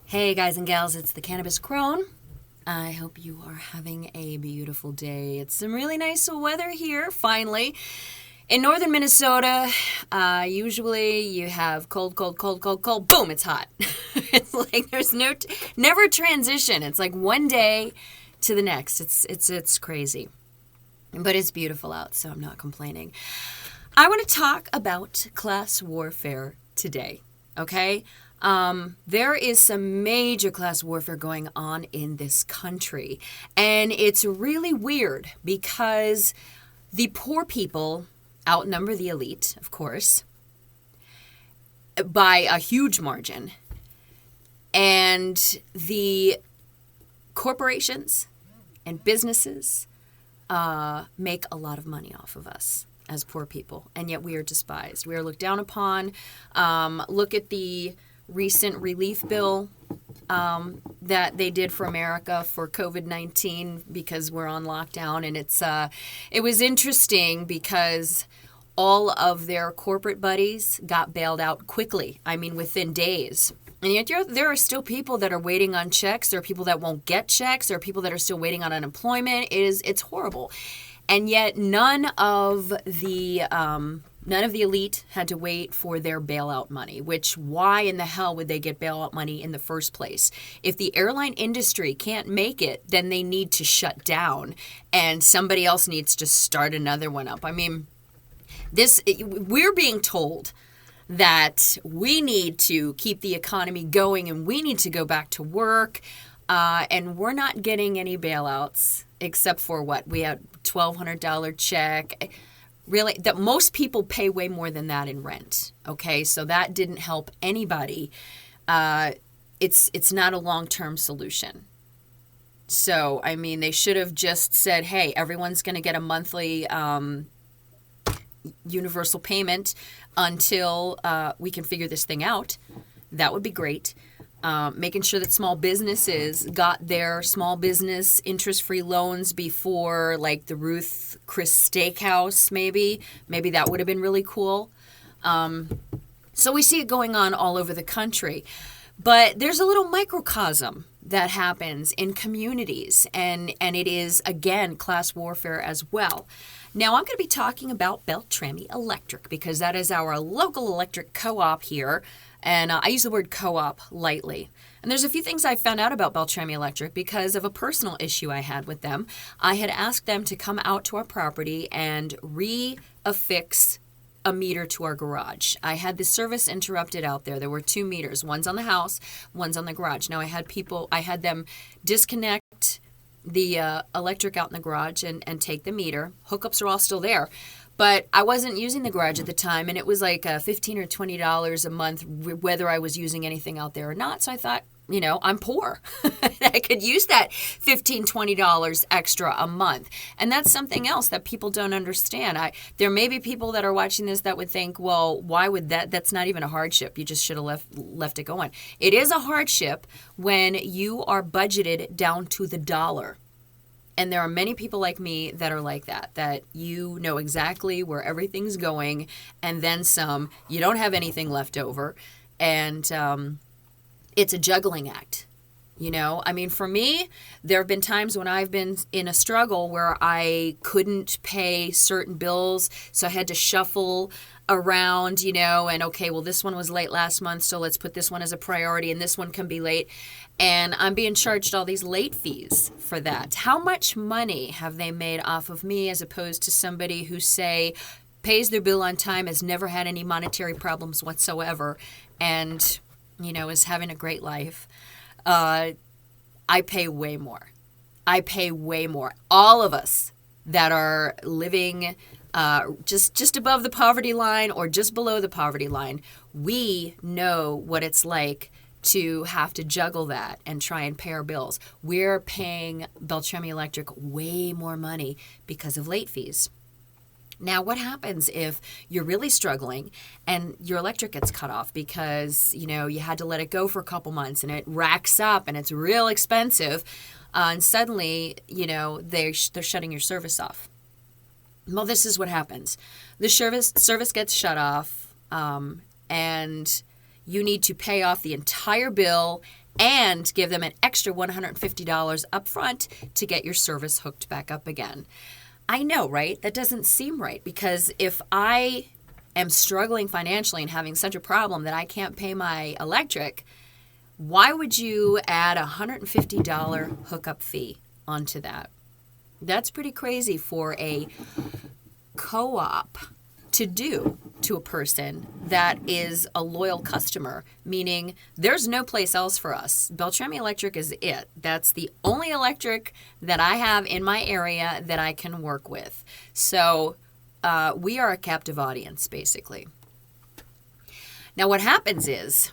Hey guys and gals, it's the Cannabis Crone. I hope you are having a beautiful day. It's some really nice weather here, finally. In northern Minnesota, usually you have cold, boom, it's hot. It's like there's never transition. It's like one day to the next. It's crazy. But it's beautiful out, so I'm not complaining. I want to talk about class warfare today, okay? There is some major class warfare going on in this country, and it's really weird because the poor people outnumber the elite, of course, by a huge margin, and the corporations and businesses make a lot of money off of us as poor people, and yet we are despised. We are looked down upon. Look at the recent relief bill that they did for America for COVID-19 because we're on lockdown, and it was interesting because all of their corporate buddies got bailed out quickly. I mean, within days. And yet there are still people that are waiting on checks. There are people that won't get checks. There are people that are still waiting on unemployment. It's horrible. And yet none of the elite had to wait for their bailout money, which why in the hell would they get bailout money in the first place? If the airline industry can't make it, then they need to shut down and somebody else needs to start another one up. I mean, we're being told that we need to keep the economy going and we need to go back to work, and we're not getting any bailouts except for what? We had $1,200 check. Really, that most people pay way more than that in rent. Okay, so that didn't help anybody. It's not a long-term solution. So, I mean, they should have just said, hey, everyone's going to get a monthly universal payment until we can figure this thing out. That would be great. Making sure that small businesses got their small business interest-free loans before, like the Ruth Chris Steakhouse, maybe that would have been really cool. So we see it going on all over the country. But there's a little microcosm that happens in communities, and it is, again, class warfare as well. Now, I'm going to be talking about Beltrami Electric because that is our local electric co-op here, and I use the word co-op lightly. And there's a few things I found out about Beltrami Electric because of a personal issue I had with them. I had asked them to come out to our property and re-affix a meter to our garage. I had the service interrupted out there. There were 2 meters. One's on the house, one's on the garage. Now, I had them disconnect the electric out in the garage and take the meter. Hookups are all still there. But I wasn't using the garage at the time, and it was like $15 or $20 a month, whether I was using anything out there or not. So I thought, I'm poor. I could use that $15, $20 extra a month. And that's something else that people don't understand. There may be people that are watching this that would think, well, why would that's not even a hardship. You just should have left it going. It is a hardship when you are budgeted down to the dollar. And there are many people like me that are like that you know exactly where everything's going and then some. You don't have anything left over. And it's a juggling act. I mean, for me, there have been times when I've been in a struggle where I couldn't pay certain bills. So I had to shuffle around, and okay, well, this one was late last month, so let's put this one as a priority, and this one can be late. And I'm being charged all these late fees for that. How much money have they made off of me as opposed to somebody who, say, pays their bill on time, has never had any monetary problems whatsoever, and, is having a great life? I pay way more. All of us that are living just above the poverty line or just below the poverty line, we know what it's like to have to juggle that and try and pay our bills. We're paying Beltrami Electric way more money because of late fees. Now, what happens if you're really struggling and your electric gets cut off because, you had to let it go for a couple months and it racks up and it's real expensive, and suddenly, they're shutting your service off? Well, this is what happens. The service gets shut off, and you need to pay off the entire bill and give them an extra $150 up front to get your service hooked back up again. I know, right? That doesn't seem right, because if I am struggling financially and having such a problem that I can't pay my electric, why would you add a $150 hookup fee onto that? That's pretty crazy for a co-op to do to a person that is a loyal customer, meaning there's no place else for us. Beltrami Electric is it. That's the only electric that I have in my area that I can work with. So we are a captive audience, basically. Now what happens is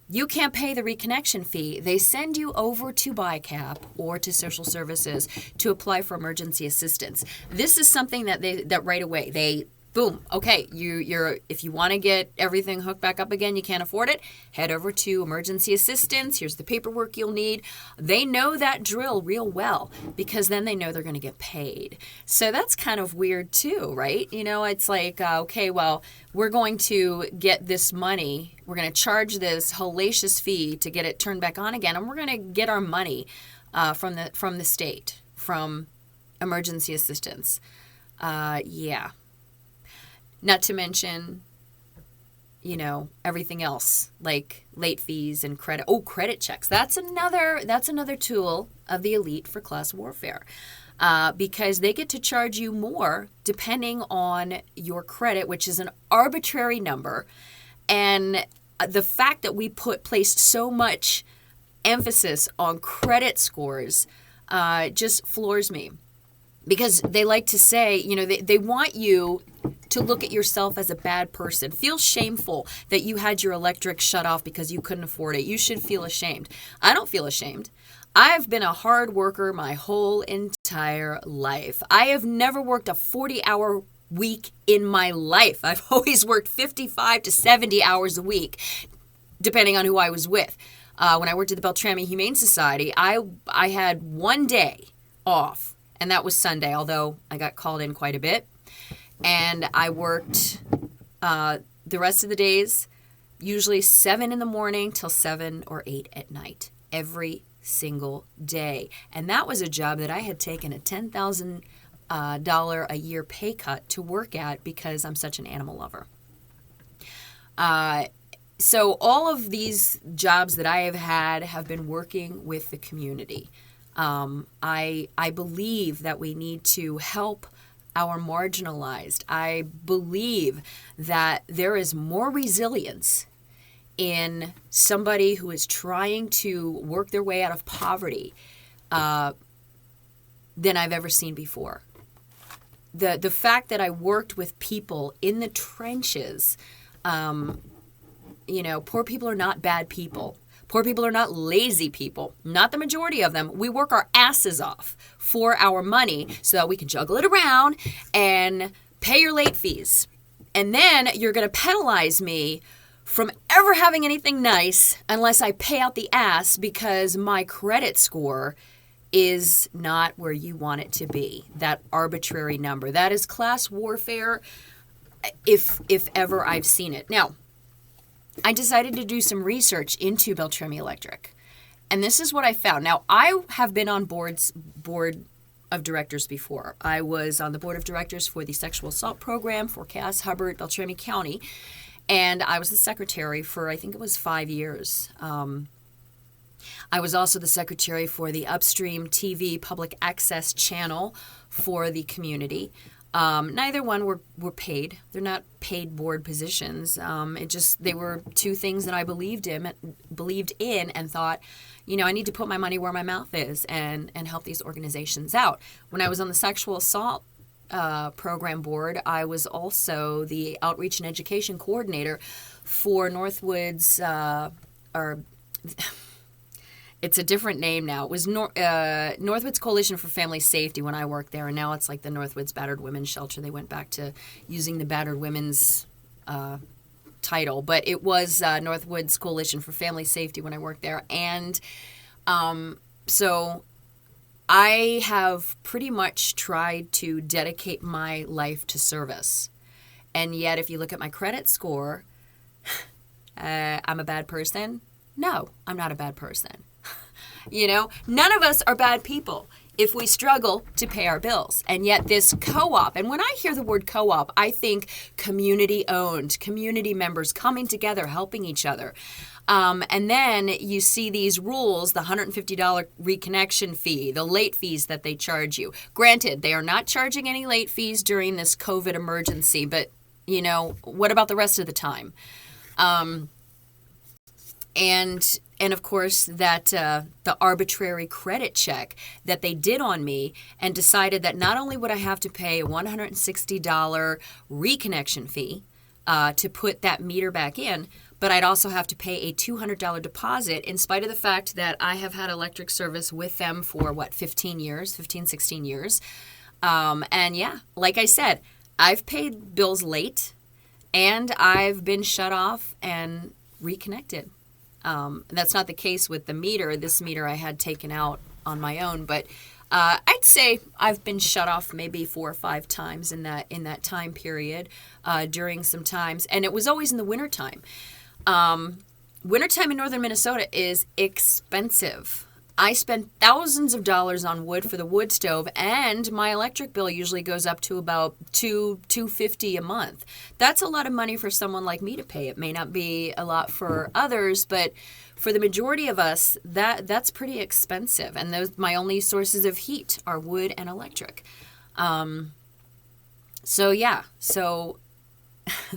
you can't pay the reconnection fee. They send you over to BICAP or to social services to apply for emergency assistance. This is something that right away they boom. Okay, you're if you want to get everything hooked back up again, you can't afford it, head over to emergency assistance. Here's the paperwork you'll need. They know that drill real well, because then they know they're going to get paid. So that's kind of weird too, right? You know, it's like, okay, well, we're going to get this money. We're going to charge this hellacious fee to get it turned back on again, and we're going to get our money from the state, from emergency assistance. Yeah. Not to mention, you know, everything else like late fees and credit. Oh, credit checks. That's another tool of the elite for class warfare, because they get to charge you more depending on your credit, which is an arbitrary number. And the fact that we place so much emphasis on credit scores just floors me. Because they like to say, you know, they want you to look at yourself as a bad person. Feel shameful that you had your electric shut off because you couldn't afford it. You should feel ashamed. I don't feel ashamed. I've been a hard worker my whole entire life. I have never worked a 40-hour week in my life. I've always worked 55 to 70 hours a week, depending on who I was with. When I worked at the Beltrami Humane Society, I had one day off. And that was Sunday, although I got called in quite a bit. And I worked the rest of the days, usually 7 in the morning till 7 or 8 at night, every single day. And that was a job that I had taken a $10,000 a year pay cut to work at because I'm such an animal lover. So all of these jobs that I have had have been working with the community. I believe that we need to help our marginalized. I believe that there is more resilience in somebody who is trying to work their way out of poverty than I've ever seen before. The fact that I worked with people in the trenches, you know, poor people are not bad people. Poor people are not lazy people. Not the majority of them. We work our asses off for our money so that we can juggle it around and pay your late fees. And then you're going to penalize me from ever having anything nice unless I pay out the ass because my credit score is not where you want it to be. That arbitrary number. That is class warfare if ever I've seen it. Now, I decided to do some research into Beltrami Electric. And this is what I found. Now, I have been on board of directors before. I was on the board of directors for the sexual assault program for Cass Hubbard, Beltrami County. And I was the secretary for, I think it was 5 years. I was also the secretary for the Upstream TV public access channel for the community. Neither one were paid. They're not paid board positions. They were two things that I believed in and thought, you know, I need to put my money where my mouth is and help these organizations out. When I was on the sexual assault program board, I was also the outreach and education coordinator for Northwoods, it's a different name now. It was Northwoods Coalition for Family Safety when I worked there, and now it's like the Northwoods Battered Women's Shelter. They went back to using the Battered Women's title, but it was Northwoods Coalition for Family Safety when I worked there. And so I have pretty much tried to dedicate my life to service. And yet, if you look at my credit score, I'm a bad person? No, I'm not a bad person. None of us are bad people if we struggle to pay our bills. And yet this co-op, and when I hear the word co-op, I think community owned, community members coming together, helping each other. And then you see these rules, the $150 reconnection fee, the late fees that they charge you. Granted, they are not charging any late fees during this COVID emergency, but, what about the rest of the time? And of course, that the arbitrary credit check that they did on me and decided that not only would I have to pay a $160 reconnection fee to put that meter back in, but I'd also have to pay a $200 deposit in spite of the fact that I have had electric service with them for, 16 years. And yeah, like I said, I've paid bills late and I've been shut off and reconnected. That's not the case with the meter. This meter I had taken out on my own, but I'd say I've been shut off maybe 4 or 5 times in that time period during some times, and it was always in the wintertime. Wintertime in northern Minnesota is expensive. I spend thousands of dollars on wood for the wood stove, and my electric bill usually goes up to about $250 a month. That's a lot of money for someone like me to pay. It may not be a lot for others, but for the majority of us, that's pretty expensive. And those my only sources of heat are wood and electric. So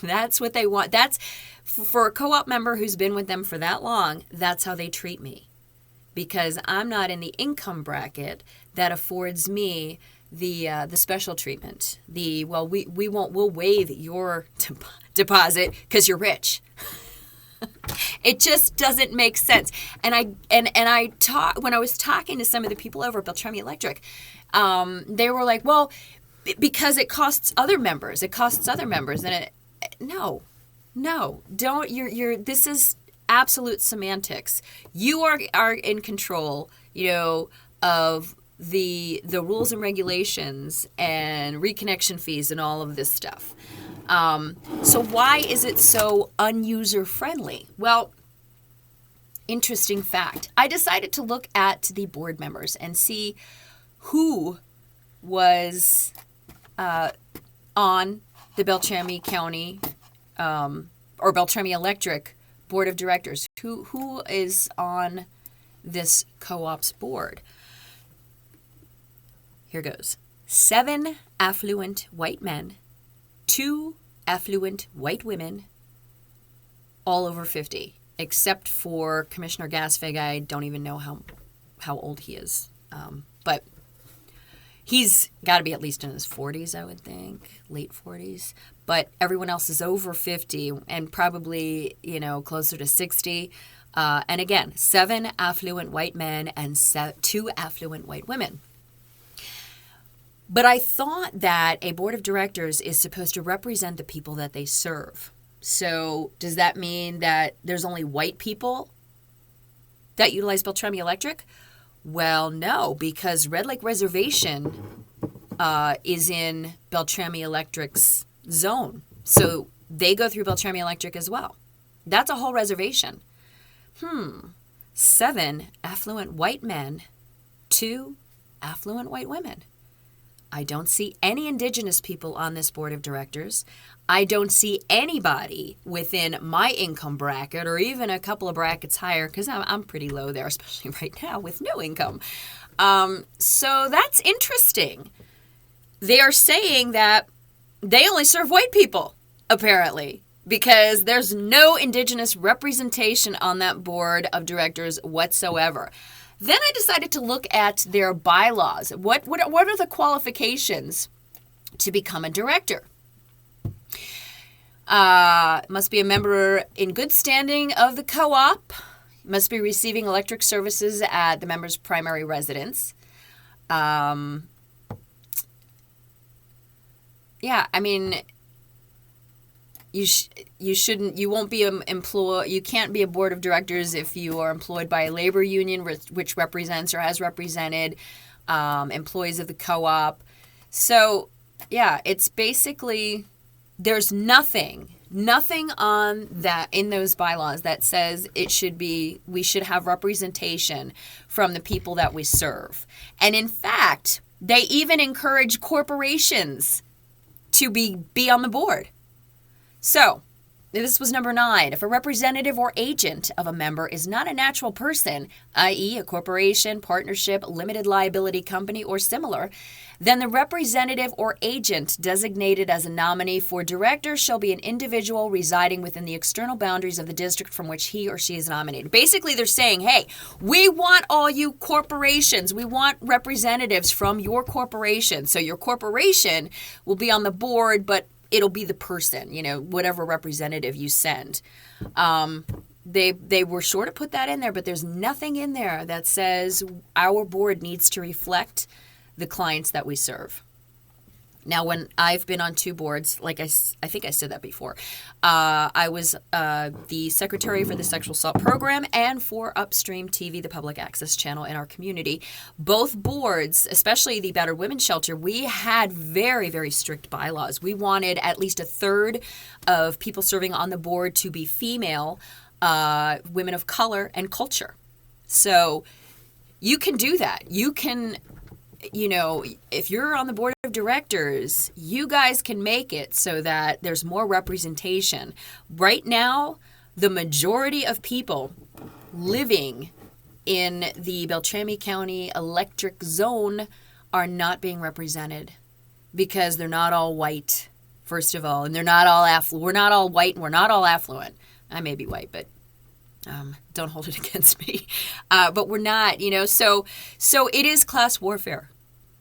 that's what they want. That's for a co-op member who's been with them for that long. That's how they treat me. Because I'm not in the income bracket that affords me the special treatment. We'll waive your deposit because you're rich. It just doesn't make sense. And when I was talking to some of the people over at Beltrami Electric, they were like, well, because it costs other members. And no, don't. This is absolute semantics. You are in control, of the rules and regulations and reconnection fees and all of this stuff. So why is it so unuser friendly? Well, interesting fact. I decided to look at the board members and see who was on the Beltrami County or Beltrami Electric Board of Directors. Who is on this co-op's board? Here goes. 7 affluent white men, 2 affluent white women, all over 50, except for Commissioner Gasfig. I don't even know how old he is, but he's got to be at least in his 40s, I would think, late 40s. But everyone else is over 50 and probably, closer to 60. And again, 7 affluent white men and 2 affluent white women. But I thought that a board of directors is supposed to represent the people that they serve. So does that mean that there's only white people that utilize Beltrami Electric? Well, no, because Red Lake Reservation is in Beltrami Electric's zone. So they go through Beltrami Electric as well. That's a whole reservation. 7 affluent white men, 2 affluent white women. I don't see any indigenous people on this board of directors. I don't see anybody within my income bracket or even a couple of brackets higher, because I'm pretty low there, especially right now with no income. So that's interesting. They are saying that they only serve white people, apparently, because there's no indigenous representation on that board of directors whatsoever. Then I decided to look at their bylaws. What are the qualifications to become a director? Must be a member in good standing of the co-op. Must be receiving electric services at the member's primary residence. You won't be you can't be a board of directors if you are employed by a labor union which represents or has represented employees of the co-op. So, yeah, it's basically, there's nothing nothing on that in those bylaws that says we should have representation from the people that we serve. And in fact, they even encourage corporations to be on the board. So, this was number 9. If a representative or agent of a member is not a natural person, i.e. a corporation, partnership, limited liability company, or similar, then the representative or agent designated as a nominee for director shall be an individual residing within the external boundaries of the district from which he or she is nominated. Basically, they're saying, hey, we want all you corporations. We want representatives from your corporation. So your corporation will be on the board, but it'll be the person, whatever representative you send. They were sure to put that in there, but there's nothing in there that says our board needs to reflect the clients that we serve. Now, when I've been on 2 boards, like I think I said that before, I was the secretary for the sexual assault program and for Upstream TV, the public access channel in our community. Both boards, especially the Battered Women's Shelter, we had very, very strict bylaws. We wanted at least a third of people serving on the board to be female, women of color, and culture. So you can do that. You can... if you're on the board of directors, you guys can make it so that there's more representation. Right now, the majority of people living in the Beltrami County electric zone are not being represented because they're not all white, first of all, and they're not all affluent. We're not all white and we're not all affluent. I may be white, but don't hold it against me. But we're not, so it is class warfare.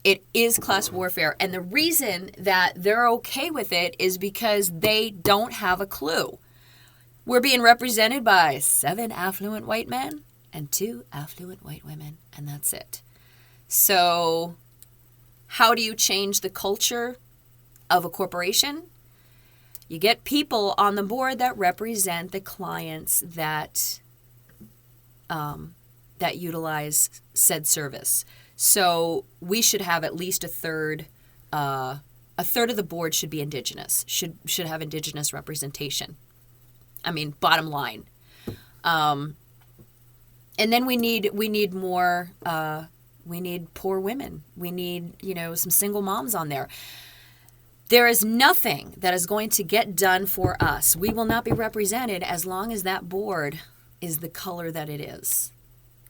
It is class warfare. And the reason that they're okay with it is because they don't have a clue. We're being represented by 7 affluent white men and 2 affluent white women, and that's it. So how do you change the culture of a corporation? You get people on the board that represent the clients that utilize said service. So we should have at least a third of the board should be indigenous, should have indigenous representation. I mean, bottom line. And then we need more, we need poor women. We need, some single moms on there. There is nothing that is going to get done for us. We will not be represented as long as that board is the color that it is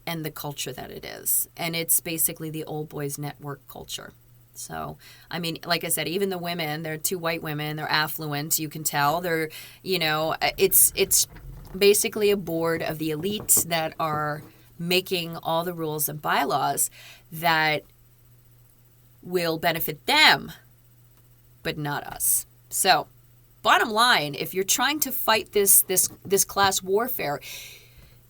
and the culture that it is. And it's basically the old boys network culture. So, I mean, like I said, even the women, they're 2 white women, they're affluent, you can tell. They're, it's basically a board of the elite that are making all the rules and bylaws that will benefit them, but not us. So, bottom line, if you're trying to fight this class warfare,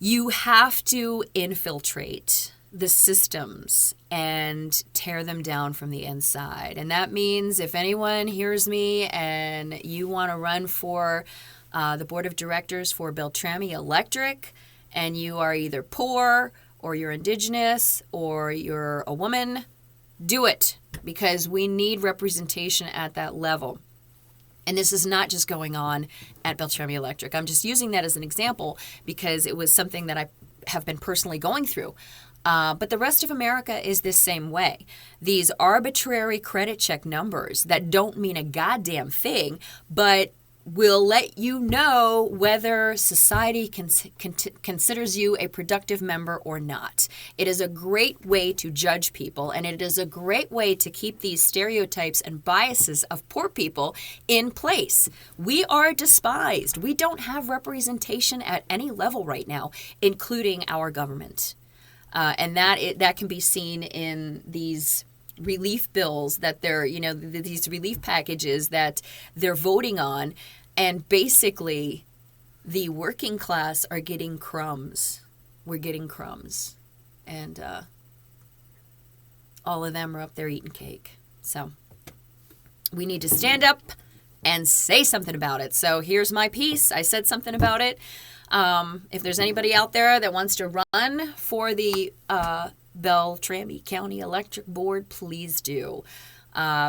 you have to infiltrate the systems and tear them down from the inside. And that means if anyone hears me and you want to run for the board of directors for Beltrami Electric, and you are either poor or you're indigenous or you're a woman, do it, because we need representation at that level. And this is not just going on at Beltrami Electric. I'm just using that as an example because it was something that I have been personally going through. But the rest of America is this same way. These arbitrary credit check numbers that don't mean a goddamn thing, but will let you know whether society considers you a productive member or not. It is a great way to judge people, and it is a great way to keep these stereotypes and biases of poor people in place. We are despised. We don't have representation at any level right now, including our government. And that can be seen in these relief bills that they're, these relief packages that they're voting on. And basically, the working class are getting crumbs. We're getting crumbs. And all of them are up there eating cake. So we need to stand up and say something about it. So here's my piece. I said something about it. If there's anybody out there that wants to run for the Beltrami County Electric Board, please do.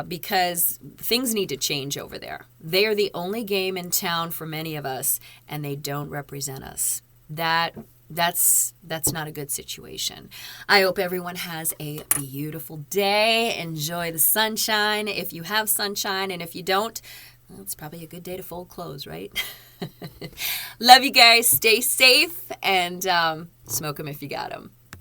because things need to change over there. They are the only game in town for many of us, and they don't represent us. That's not a good situation. I hope everyone has a beautiful day. Enjoy the sunshine if you have sunshine, and if you don't, well, it's probably a good day to fold clothes, right? Love you guys. Stay safe, and smoke them if you got them.